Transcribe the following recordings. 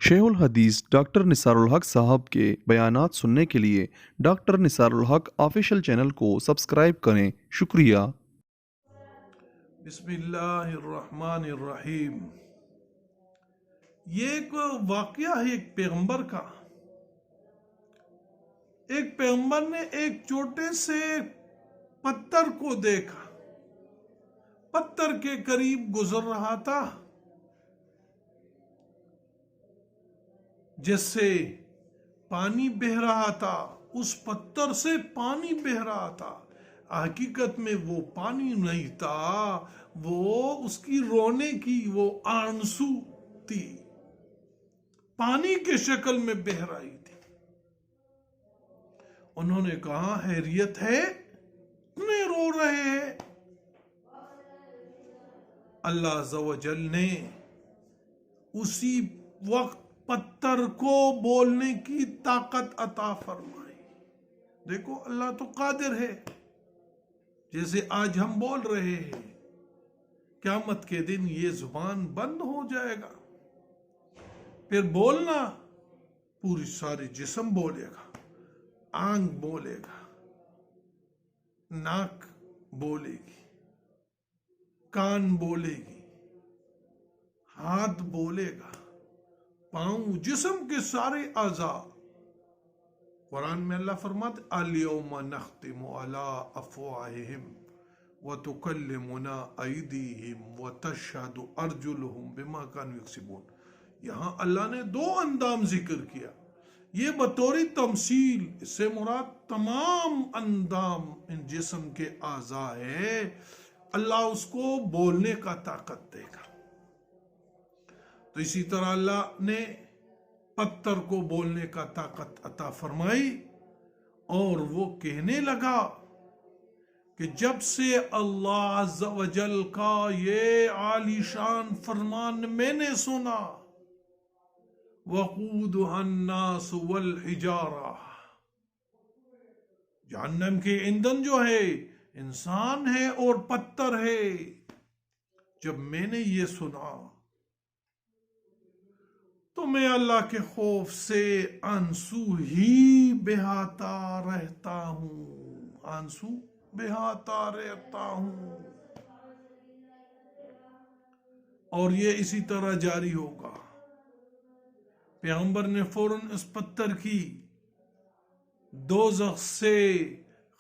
شیخ الحدیث ڈاکٹر نثار الحق صاحب کے بیانات سننے کے لیے ڈاکٹر نثار الحق آفیشیل چینل کو سبسکرائب کریں۔ شکریہ۔ بسم اللہ الرحمن الرحیم۔ یہ ایک واقعہ ہے ایک پیغمبر کا۔ ایک پیغمبر نے ایک چھوٹے سے پتھر کو دیکھا، پتھر کے قریب گزر رہا تھا، جس سے پانی بہہ رہا تھا، اس پتھر سے پانی بہہ رہا تھا۔ حقیقت میں وہ پانی نہیں تھا، وہ اس کی رونے کی وہ آنسو تھی، پانی کے شکل میں بہہ رہی تھی۔ انہوں نے کہا خیریت ہے، اتنے رو رہے ہیں؟ اللہ عز و جل نے اسی وقت پتھر کو بولنے کی طاقت عطا فرمائی۔ دیکھو اللہ تو قادر ہے، جیسے آج ہم بول رہے ہیں، قیامت کے دن یہ زبان بند ہو جائے گا، پھر بولنا پوری ساری جسم بولے گا، آنکھ بولے گا، ناک بولے گی، کان بولے گی، ہاتھ بولے گا، پاؤں، جسم کے سارے اعضاء۔ قرآن میں اللہ فرماتے الیوم نختم علی افواہہم وتکلمنا ایدیہم وتشہد ارجلہم بما کانوا یکسبون۔ یہاں اللہ نے دو اندام ذکر کیا، یہ بطور تمثیل، اس سے مراد تمام اندام ان جسم کے اعضاء ہے، اللہ اس کو بولنے کا طاقت دے گا۔ تو اسی طرح اللہ نے پتھر کو بولنے کا طاقت عطا فرمائی، اور وہ کہنے لگا کہ جب سے اللہ عز و جل کا یہ عالی شان فرمان میں نے سنا، وَقُودُهَا النَّاسُ وَالْحِجَارَةُ، جہنم کے ایندھن جو ہے انسان ہے اور پتھر ہے، جب میں نے یہ سنا تو میں اللہ کے خوف سے آنسو ہی بہاتا رہتا ہوں، آنسو بہاتا رہتا ہوں، اور یہ اسی طرح جاری ہوگا۔ پیغمبر نے فوراً اس پتھر کی دوزخ سے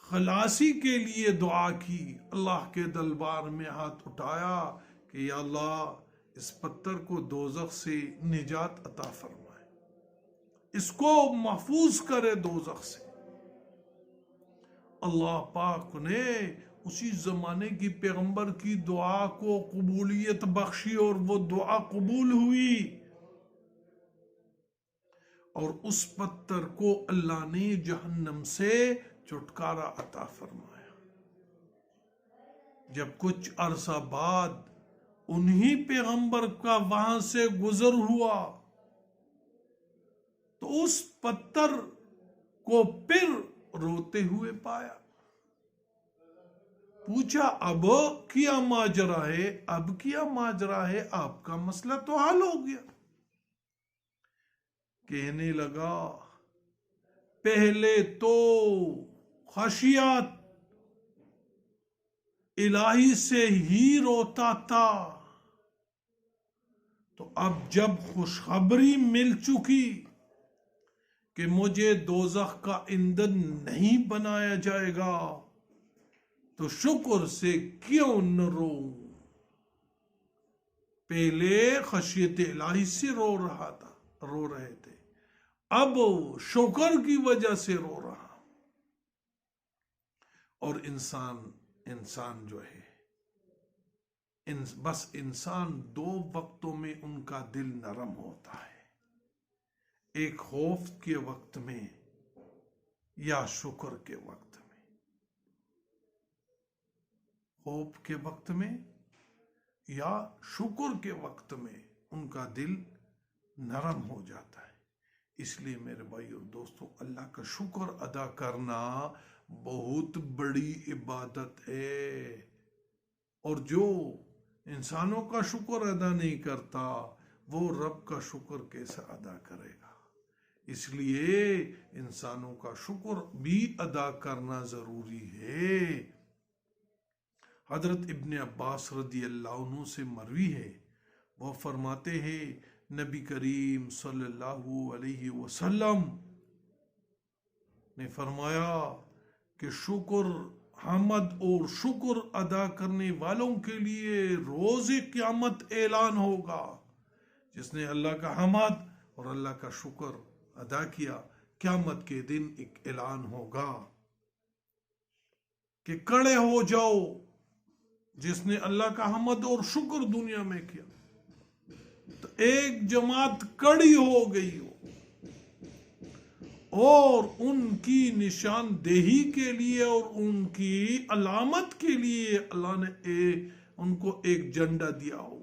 خلاصی کے لیے دعا کی، اللہ کے دربار میں ہاتھ اٹھایا کہ یا اللہ اس پتھر کو دوزخ سے نجات عطا فرمائے، اس کو محفوظ کرے دوزخ سے۔ اللہ پاک نے اسی زمانے کی پیغمبر کی دعا کو قبولیت بخشی، اور وہ دعا قبول ہوئی، اور اس پتھر کو اللہ نے جہنم سے چھٹکارا عطا فرمایا۔ جب کچھ عرصہ بعد انہی پیغمبر کا وہاں سے گزر ہوا تو اس پتھر کو پھر روتے ہوئے پایا۔ پوچھا اب کیا ماجرا ہے، اب کیا ماجرا ہے، آپ کا مسئلہ تو حل ہو گیا؟ کہنے لگا پہلے تو خشیت الہی سے ہی روتا تھا، تو اب جب خوشخبری مل چکی کہ مجھے دوزخ کا ایندھن نہیں بنایا جائے گا تو شکر سے کیوں نہ روؤں۔ پہلے خشیت الہی سے رو رہے تھے، اب شکر کی وجہ سے رو رہا۔ اور انسان جو ہے بس انسان دو وقتوں میں ان کا دل نرم ہوتا ہے، ایک خوف کے وقت میں یا شکر کے وقت میں۔ خوف کے وقت میں یا شکر کے وقت میں ان کا دل نرم ہو جاتا ہے۔ اس لیے میرے بھائی اور دوستو، اللہ کا شکر ادا کرنا بہت بڑی عبادت ہے، اور جو انسانوں کا شکر ادا نہیں کرتا وہ رب کا شکر کیسے ادا کرے گا؟ اس لیے انسانوں کا شکر بھی ادا کرنا ضروری ہے۔ حضرت ابن عباس رضی اللہ عنہ سے مروی ہے، وہ فرماتے ہیں نبی کریم صلی اللہ علیہ وسلم نے فرمایا کہ شکر، حمد اور شکر ادا کرنے والوں کے لیے روز قیامت اعلان ہوگا۔ جس نے اللہ کا حمد اور اللہ کا شکر ادا کیا، قیامت کے دن ایک اعلان ہوگا کہ کھڑے ہو جاؤ۔ جس نے اللہ کا حمد اور شکر دنیا میں کیا تو ایک جماعت کھڑی ہو گئی ہو، اور ان کی نشاندہی کے لیے اور ان کی علامت کے لیے اللہ نے ان کو ایک جھنڈا دیا ہوگا۔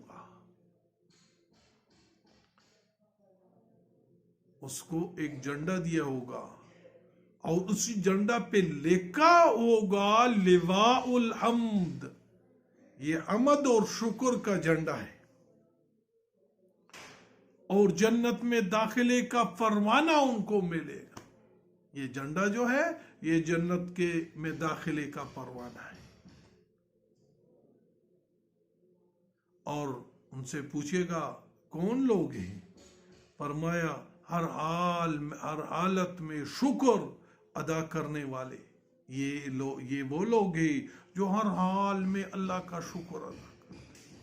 اس کو ایک جھنڈا دیا ہوگا اور اسی جھنڈا پہ لکھا ہوگا لواء الحمد۔ یہ حمد اور شکر کا جھنڈا ہے، اور جنت میں داخلے کا پروانہ ان کو ملے گا۔ یہ جھنڈا جو ہے یہ جنت کے میں داخلے کا پروانہ ہے۔ اور ان سے پوچھے گا کون لوگ ہیں؟ فرمایا ہر حالت میں شکر ادا کرنے والے، یہ وہ لوگ ہیں جو ہر حال میں اللہ کا شکر ادا کرتے ہیں۔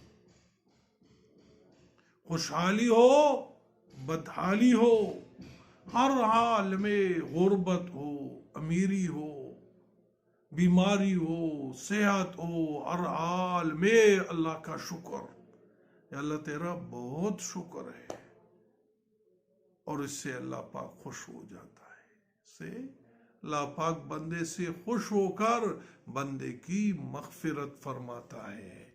خوشحالی ہو، بدحالی ہو، ہر حال میں غربت ہو، امیری ہو، بیماری ہو، صحت ہو، ہر حال میں اللہ کا شکر، یا اللہ تیرا بہت شکر ہے، اور اس سے اللہ پاک خوش ہو جاتا ہے۔ اس سے اللہ پاک بندے سے خوش ہو کر بندے کی مغفرت فرماتا ہے۔